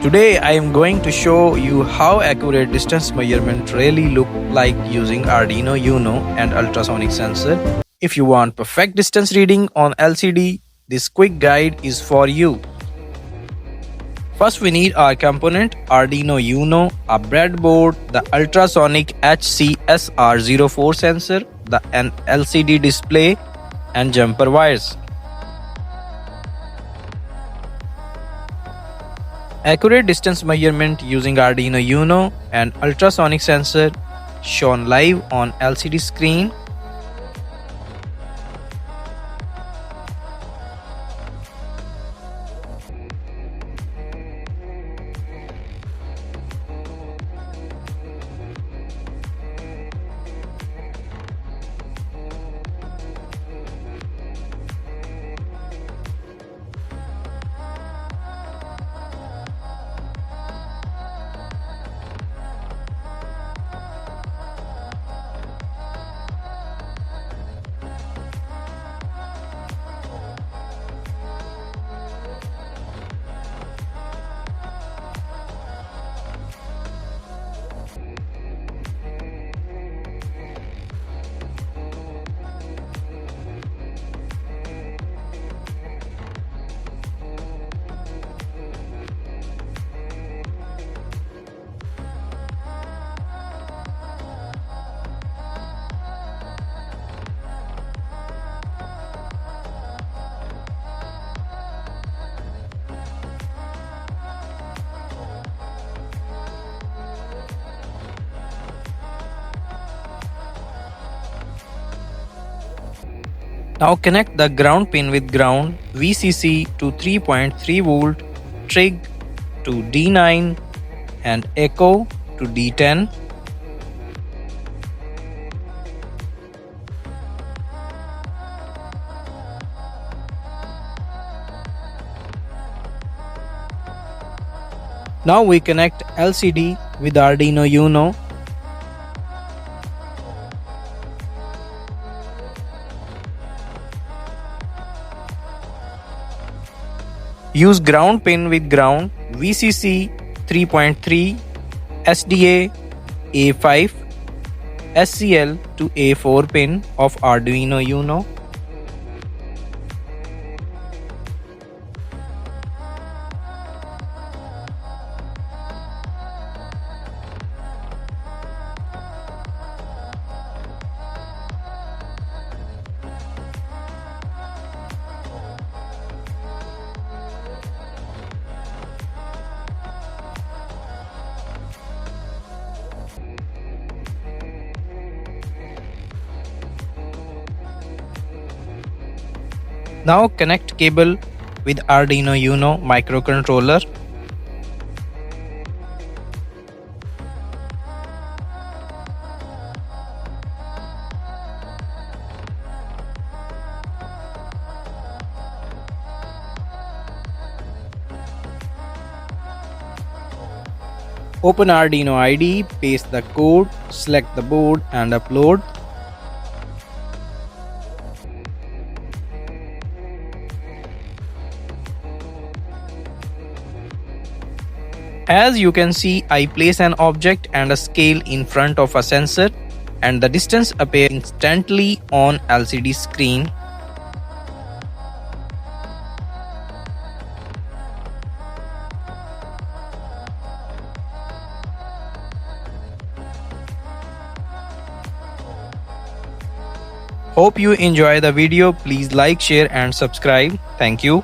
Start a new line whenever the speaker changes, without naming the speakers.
Today I am going to show you how accurate distance measurement really look like using Arduino Uno and ultrasonic sensor. If you want perfect distance reading on LCD, this quick guide is for you. First we need our component Arduino Uno, a breadboard, the Ultrasonic HC-SR04 sensor, an LCD display and jumper wires. Accurate distance measurement using Arduino Uno and ultrasonic sensor shown live on LCD screen. Now connect the ground pin with ground VCC to 3.3 volt, trig to D9 and echo to D10. Now we connect LCD with Arduino Uno. Use ground pin with ground VCC 3.3, SDA A5, SCL to A4 pin of Arduino Uno. Now connect cable with Arduino Uno microcontroller. Open Arduino IDE, paste the code, select the board and upload. As you can see, I place an object and a scale in front of a sensor and the distance appears instantly on LCD screen. Hope you enjoy the video. Please like, share and subscribe. Thank you.